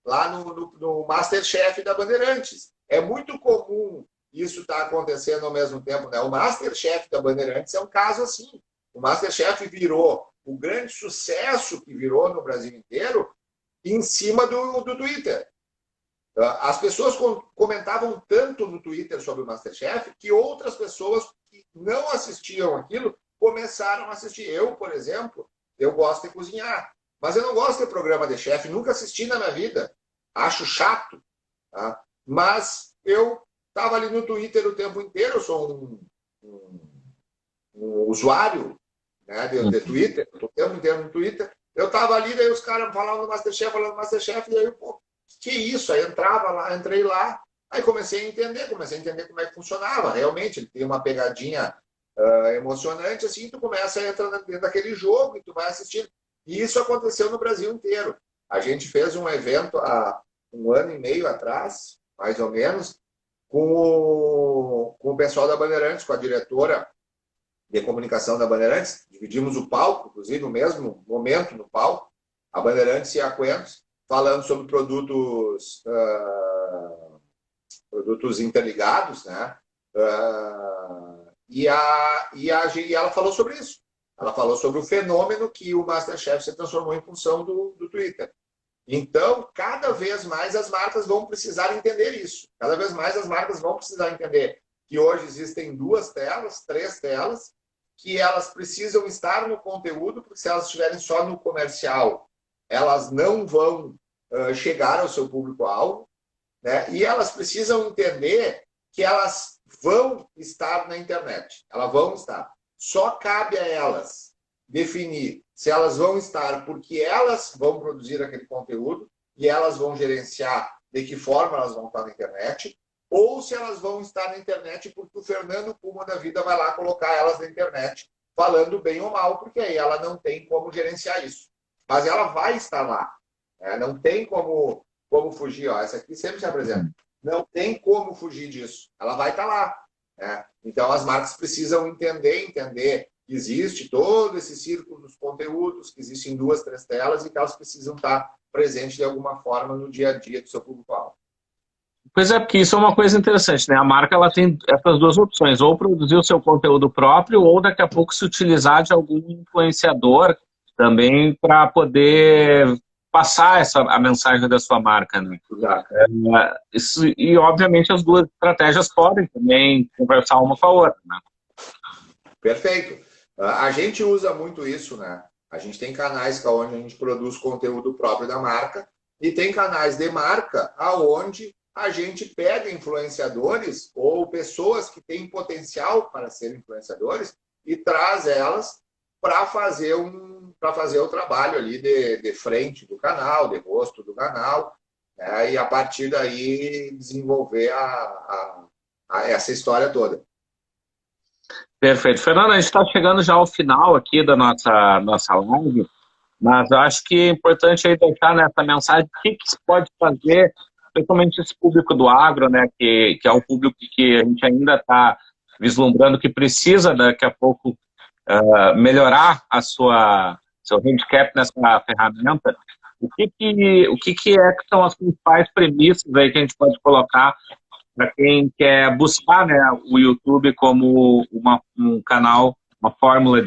lá no Masterchef da Bandeirantes. É muito comum isso estar acontecendo ao mesmo tempo. Né? O Masterchef da Bandeirantes é um caso assim. O Masterchef virou o grande sucesso que virou no Brasil inteiro em cima do Twitter. As pessoas comentavam tanto no Twitter sobre o Masterchef que outras pessoas que não assistiam aquilo começaram a assistir. Eu, por exemplo, eu gosto de cozinhar, mas eu não gosto de programa de chefe, nunca assisti na minha vida. Acho chato. Tá? Mas eu estava ali no Twitter o tempo inteiro, eu sou um usuário, né, de Twitter, estou o tempo inteiro no Twitter. Eu estava ali, daí os caras falavam do Masterchef, e aí eu, que isso? Aí entrei lá, aí comecei a entender como é que funcionava. Realmente, ele tem uma pegadinha emocionante, assim, tu começa a entrar dentro daquele jogo e tu vai assistindo. E isso aconteceu no Brasil inteiro. A gente fez um evento há 1 ano e meio atrás, mais ou menos, com o pessoal da Bandeirantes, com a diretora de comunicação da Bandeirantes. Dividimos o palco, inclusive, no mesmo momento no palco, a Bandeirantes e a Quentos, falando sobre produtos produtos interligados, né? E ela falou sobre isso. Ela falou sobre o fenômeno que o MasterChef se transformou em função do Twitter. Então, cada vez mais as marcas vão precisar entender isso. Cada vez mais as marcas vão precisar entender que hoje existem 2 telas, 3 telas, que elas precisam estar no conteúdo, porque se elas estiverem só no comercial, elas não vão chegar ao seu público-alvo, né? E elas precisam entender que elas vão estar na internet. Elas vão estar. Só cabe a elas definir se elas vão estar porque elas vão produzir aquele conteúdo e elas vão gerenciar de que forma elas vão estar na internet, ou se elas vão estar na internet porque o Fernando Puma da vida vai lá colocar elas na internet, falando bem ou mal, porque aí ela não tem como gerenciar isso. Mas ela vai estar lá. Não tem como fugir. Ó, essa aqui sempre se apresenta. Não tem como fugir disso. Ela vai estar lá. Então, as marcas precisam entender que existe todo esse círculo dos conteúdos, que existem 2, 3 telas e que elas precisam estar presentes de alguma forma no dia a dia do seu público-alvo. Pois é, porque isso é uma coisa interessante, né? A marca ela tem essas 2 opções, ou produzir o seu conteúdo próprio, ou daqui a pouco se utilizar de algum influenciador também para poder passar a mensagem da sua marca, né? E, obviamente, as 2 estratégias podem também conversar uma com a outra, né? Perfeito. A gente usa muito isso, né? A gente tem canais onde a gente produz conteúdo próprio da marca e tem canais de marca aonde a gente pega influenciadores ou pessoas que têm potencial para ser influenciadores e traz elas para fazer o trabalho ali de frente do canal, de rosto do canal, né? E a partir daí desenvolver essa história toda. Perfeito. Fernando, a gente está chegando já ao final aqui da nossa live, mas eu acho que é importante aí deixar nessa mensagem o que se pode fazer, principalmente esse público do agro, né, que é o público que a gente ainda está vislumbrando que precisa daqui a pouco melhorar seu handicap nessa ferramenta. O que é que são as principais premissas aí que a gente pode colocar para quem quer buscar, né, o YouTube como um canal, uma fórmula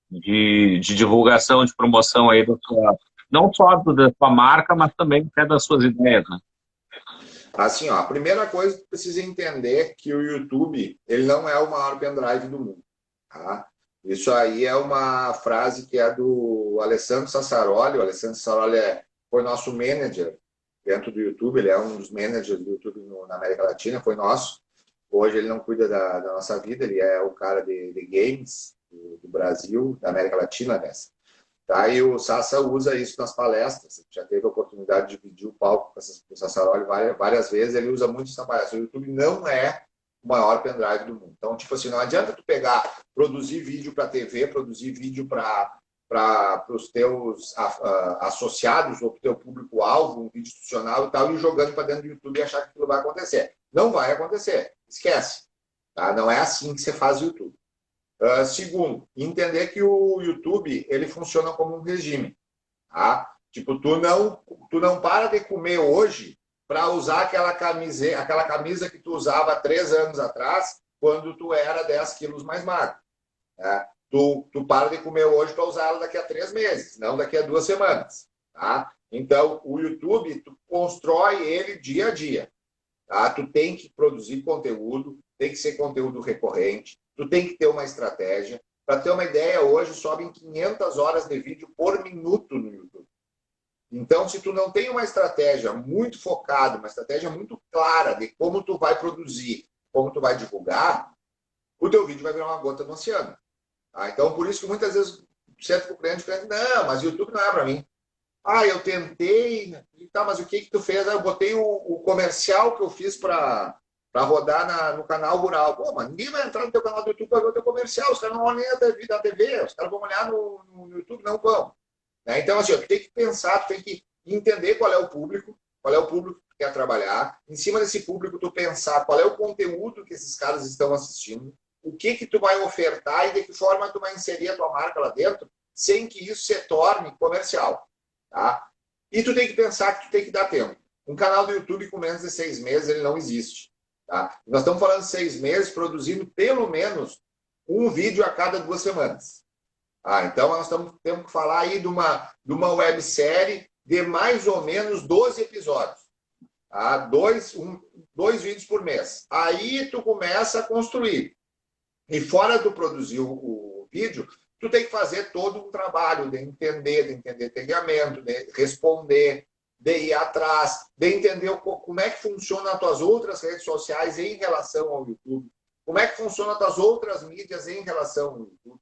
de divulgação, de promoção aí não só da sua marca, mas também até das suas ideias, né? Assim, ó, a primeira coisa que precisa entender que o YouTube ele não é o maior pendrive do mundo, tá? Isso aí é uma frase que é do Alessandro Sassaroli. O Alessandro Sassaroli foi nosso manager dentro do YouTube, ele é um dos managers do YouTube na América Latina, foi nosso. Hoje ele não cuida da nossa vida, ele é o cara de games do Brasil, da América Latina dessa. Tá? E o Sassa usa isso nas palestras, já teve a oportunidade de dividir o palco com o Sassaroli várias vezes, ele usa muito isso na palestra. O YouTube não é o maior pendrive do mundo. Então, tipo assim, não adianta tu produzir vídeo para TV, produzir vídeo para os teus associados ou para o teu público-alvo, um vídeo institucional e tal, e jogando para dentro do YouTube e achar que aquilo vai acontecer. Não vai acontecer. Esquece. Tá? Não é assim que você faz o YouTube. Segundo, entender que o YouTube ele funciona como um regime. Tá? Tipo, tu não para de comer hoje para usar aquela camisa que tu usava 3 anos atrás, quando tu era 10 quilos mais magro. Tá? Tu para de comer hoje para usar ela daqui a 3 meses, não daqui a 2 semanas. Tá? Então, o YouTube, tu constrói ele dia a dia. Tá? Tu tem que produzir conteúdo, tem que ser conteúdo recorrente, tu tem que ter uma estratégia. Para ter uma ideia, hoje sobem 500 horas de vídeo por minuto no YouTube. Então, se tu não tem uma estratégia muito focada, uma estratégia muito clara de como tu vai produzir, como tu vai divulgar, o teu vídeo vai virar uma gota no oceano. Tá? Então, por isso que muitas vezes certo cliente não, mas o YouTube não é para mim. Eu tentei, tá, mas o que tu fez? Eu botei o comercial que eu fiz para rodar no canal rural. Pô, mas ninguém vai entrar no teu canal do YouTube para ver o teu comercial. Os caras não olham da TV, os caras vão olhar no YouTube, não vão. Então, assim, tu tem que pensar, tu tem que entender qual é o público que tu quer trabalhar. Em cima desse público, tu pensar qual é o conteúdo que esses caras estão assistindo, o que tu vai ofertar e de que forma tu vai inserir a tua marca lá dentro, sem que isso se torne comercial. Tá? E tu tem que pensar que tu tem que dar tempo. Um canal do YouTube com menos de 6 meses, ele não existe. Tá? Nós estamos falando de 6 meses produzindo pelo menos um vídeo a cada 2 semanas. Então, nós temos que falar aí de uma websérie de mais ou menos 12 episódios. Tá? Dois vídeos por mês. Aí tu começa a construir. E fora de produzir o vídeo, tu tem que fazer todo um trabalho de entender treinamento, de responder, de ir atrás, de entender como é que funcionam as tuas outras redes sociais em relação ao YouTube, como é que funcionam as tuas outras mídias em relação ao YouTube,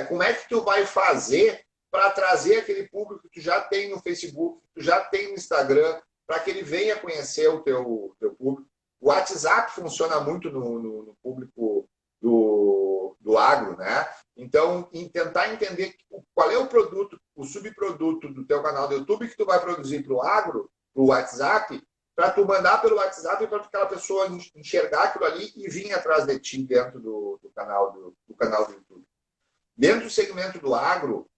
como é que tu vai fazer para trazer aquele público que tu já tem no Facebook, que tu já tem no Instagram, para que ele venha conhecer o teu público. O WhatsApp funciona muito no público do agro, né? Então, tentar entender qual é o produto, o subproduto do teu canal do YouTube que tu vai produzir para o agro, para o WhatsApp, para tu mandar pelo WhatsApp e para aquela pessoa enxergar aquilo ali e vir atrás de ti dentro do canal do YouTube. Dentro do segmento do agro,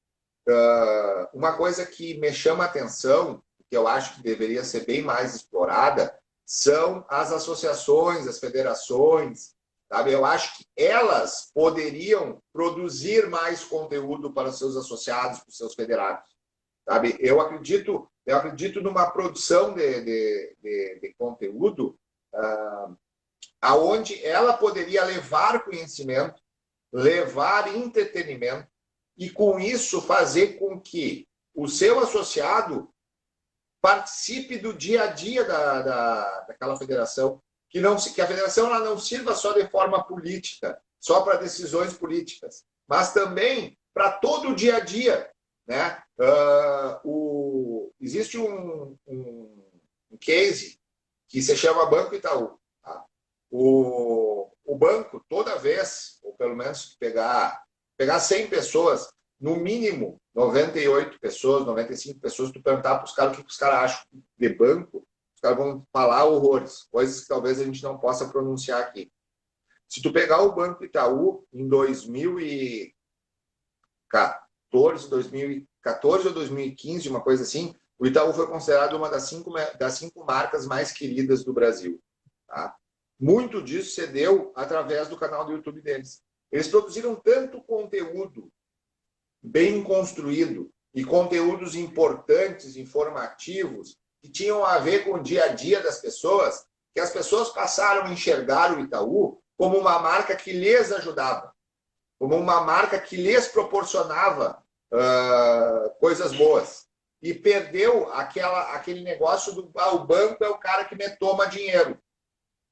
uma coisa que me chama a atenção, que eu acho que deveria ser bem mais explorada, são as associações, as federações, sabe? Eu acho que elas poderiam produzir mais conteúdo para os seus associados, para os seus federados. Sabe? Eu acredito numa produção de conteúdo aonde ela poderia levar conhecimento, levar entretenimento e, com isso, fazer com que o seu associado participe do dia a dia daquela federação, que a federação ela não sirva só de forma política, só para decisões políticas, mas também para todo o dia a dia, né? Existe um case que se chama Banco Itaú. Tá? O banco, toda vez, ou pelo menos pegar 100 pessoas, no mínimo 98 pessoas, 95 pessoas, tu perguntar para os caras o que os caras acham de banco, os caras vão falar horrores, coisas que talvez a gente não possa pronunciar aqui. Se tu pegar o Banco Itaú em 2014 ou 2015, uma coisa assim, o Itaú foi considerado uma das cinco marcas mais queridas do Brasil. Tá? Muito disso se deu através do canal do YouTube deles. Eles produziram tanto conteúdo bem construído e conteúdos importantes, informativos, que tinham a ver com o dia a dia das pessoas, que as pessoas passaram a enxergar o Itaú como uma marca que lhes ajudava, como uma marca que lhes proporcionava coisas boas. E perdeu aquele negócio do o banco é o cara que me toma dinheiro.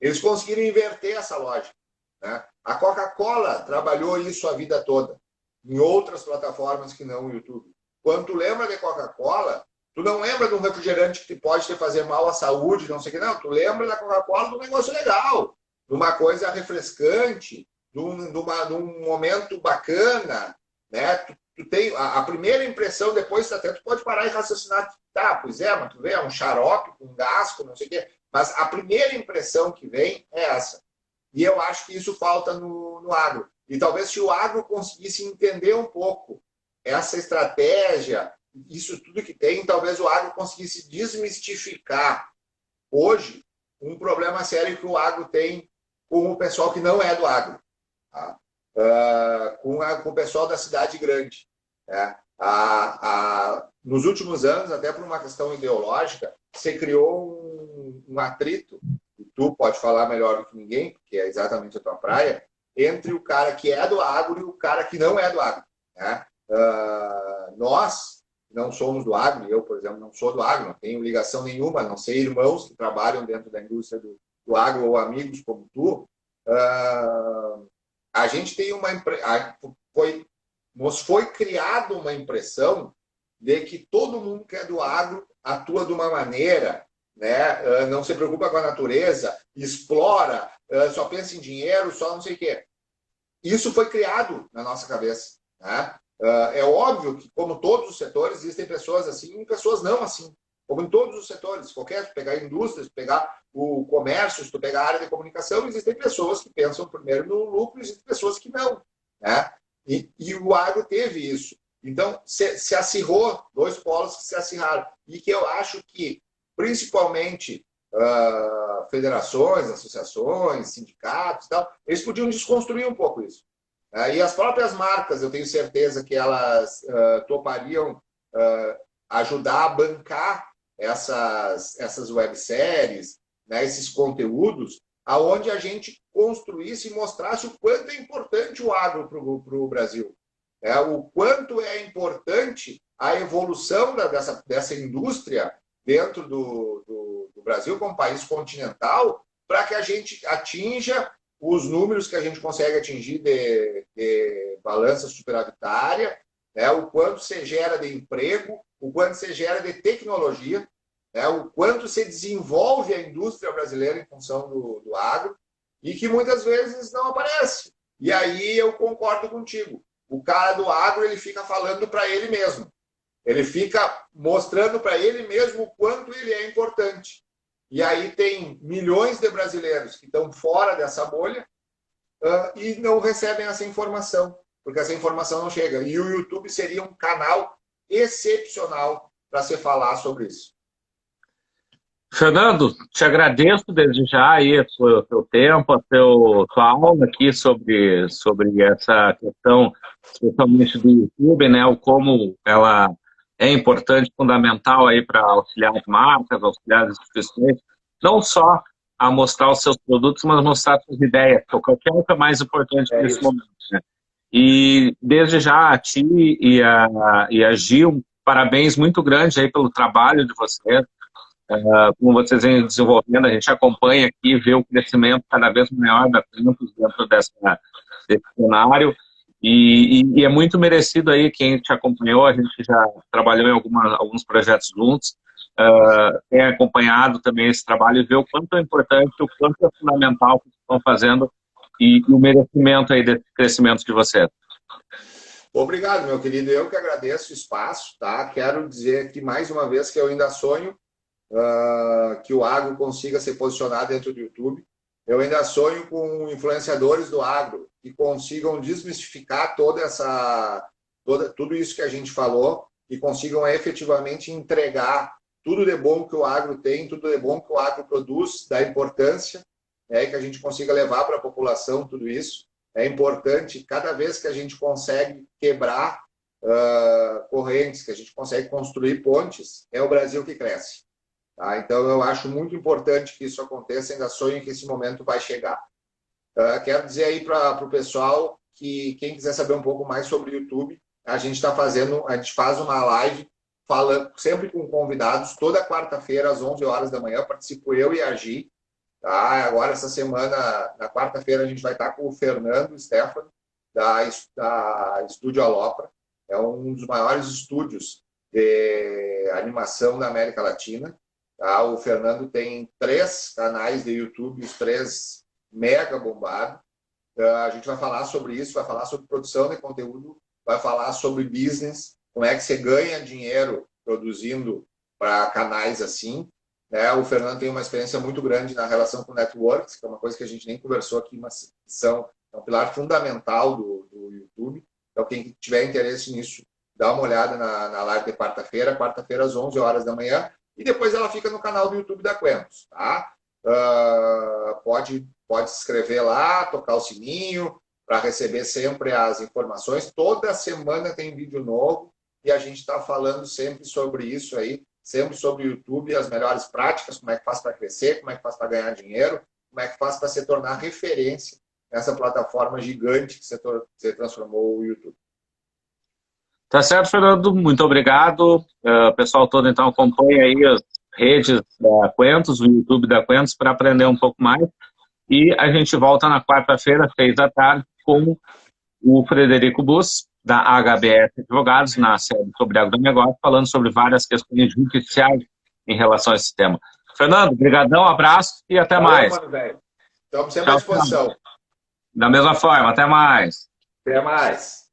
Eles conseguiram inverter essa lógica. Né? A Coca-Cola trabalhou isso a vida toda, em outras plataformas que não o YouTube. Quando tu lembra de Coca-Cola, tu não lembra de um refrigerante que pode te fazer mal à saúde, não sei o que, não. Tu lembra da Coca-Cola de um negócio legal, de uma coisa refrescante, de um momento bacana, né? Tu tem a primeira impressão, depois até tu pode parar e raciocinar, tá, pois é, mas tu vê, é um xarope com gás, com não sei o quê. Mas a primeira impressão que vem é essa. E eu acho que isso falta no agro. E talvez se o agro conseguisse entender um pouco essa estratégia, isso tudo que tem, talvez o agro conseguisse desmistificar hoje um problema sério que o agro tem com o pessoal que não é do agro. Tá? Com o pessoal da cidade grande. Né? Nos últimos anos, até por uma questão ideológica, se criou um atrito, e tu pode falar melhor do que ninguém, porque é exatamente a tua praia, entre o cara que é do agro e o cara que não é do agro. Né? Nós não somos do agro, eu, por exemplo, não sou do agro, não tenho ligação nenhuma, a não ser irmãos que trabalham dentro da indústria do agro ou amigos como tu. A gente tem nos foi criada uma impressão de que todo mundo que é do agro atua de uma maneira, né? Não se preocupa com a natureza, explora, só pensa em dinheiro, só não sei o quê. Isso foi criado na nossa cabeça. Né? É óbvio que, como todos os setores, existem pessoas assim e pessoas não assim. Como em todos os setores, se pegar indústrias, pegar o comércio, se tu pegar a área de comunicação, existem pessoas que pensam primeiro no lucro, existem pessoas que não. Né? E o agro teve isso. Então, se acirrou, dois polos que se acirraram. E que eu acho que principalmente federações, associações, sindicatos e tal, eles podiam desconstruir um pouco isso. E as próprias marcas, eu tenho certeza que elas topariam ajudar a bancar essas webséries, né, esses conteúdos, aonde a gente construísse e mostrasse o quanto é importante o agro para o Brasil. O quanto é importante a evolução dessa indústria dentro do Brasil como país continental, para que a gente atinja os números que a gente consegue atingir de balança superavitária, né, o quanto se gera de emprego, o quanto se gera de tecnologia, né, o quanto se desenvolve a indústria brasileira em função do agro, e que muitas vezes não aparece. E aí eu concordo contigo. O cara do agro, ele fica falando para ele mesmo. Ele fica mostrando para ele mesmo o quanto ele é importante. E aí tem milhões de brasileiros que estão fora dessa bolha e não recebem essa informação, porque essa informação não chega. E o YouTube seria um canal excepcional para se falar sobre isso. Fernando, te agradeço desde já aí o seu tempo, sua aula aqui sobre essa questão, especialmente do YouTube, né, o como ela é importante, fundamental aí para auxiliar as marcas, auxiliar as instituições, não só a mostrar os seus produtos, mas mostrar as suas ideias, que é o que é mais importante nesse momento, né? E desde já a ti e a Gil, parabéns muito grande aí pelo trabalho de vocês. Como vocês vêm desenvolvendo, a gente acompanha aqui, vê o crescimento cada vez maior da Campus dentro desse cenário, e é muito merecido aí quem te acompanhou, a gente já trabalhou em alguns projetos juntos, tem acompanhado também esse trabalho e vê o quanto é importante, o quanto é fundamental o que estão fazendo e o merecimento aí desse crescimento de vocês. Obrigado, meu querido, eu que agradeço o espaço, tá? Quero dizer aqui mais uma vez que eu ainda sonho que o agro consiga se posicionar dentro do YouTube. Eu ainda sonho com influenciadores do agro que consigam desmistificar tudo isso que a gente falou e consigam efetivamente entregar tudo de bom que o agro tem, tudo de bom que o agro produz, da importância, né, que a gente consiga levar para a população tudo isso. É importante, cada vez que a gente consegue quebrar correntes, que a gente consegue construir pontes, é o Brasil que cresce. Tá? Então, eu acho muito importante que isso aconteça, ainda sonho que esse momento vai chegar. Quero dizer aí para o pessoal que quem quiser saber um pouco mais sobre o YouTube, a gente faz uma live falando sempre com convidados, toda quarta-feira às 11 horas da manhã, participo eu e a Gi. Tá? Agora, essa semana, na quarta-feira, a gente vai estar com o Fernando Stefano, da Estúdio Alopra. É um dos maiores estúdios de animação da América Latina. Tá? O Fernando tem 3 canais de YouTube, os 3 mega bombados. A gente vai falar sobre isso, vai falar sobre produção de conteúdo, vai falar sobre business, como é que você ganha dinheiro produzindo para canais assim. O Fernando tem uma experiência muito grande na relação com networks, que é uma coisa que a gente nem conversou aqui, mas é um pilar fundamental do YouTube. Então, quem tiver interesse nisso, dá uma olhada na live de quarta-feira às 11 horas da manhã, e depois ela fica no canal do YouTube da Quentus. Tá? Pode se inscrever lá, tocar o sininho, para receber sempre as informações. Toda semana tem vídeo novo, e a gente está falando sempre sobre isso aí, sempre sobre o YouTube, as melhores práticas, como é que faz para crescer, como é que faz para ganhar dinheiro, como é que faz para se tornar referência nessa plataforma gigante que se transformou o YouTube. Tá certo, Fernando, muito obrigado. O pessoal todo, então, acompanha aí as redes da Quentus, o YouTube da Quentus, para aprender um pouco mais. E a gente volta na quarta-feira, 6h, com o Frederico Bus, da HBS Advogados, na série sobre agronegócio, falando sobre várias questões judiciais em relação a esse tema. Fernando, brigadão, abraço e até mais. Mano, velho. Estamos sempre à disposição. Da mesma forma, até mais. Até mais.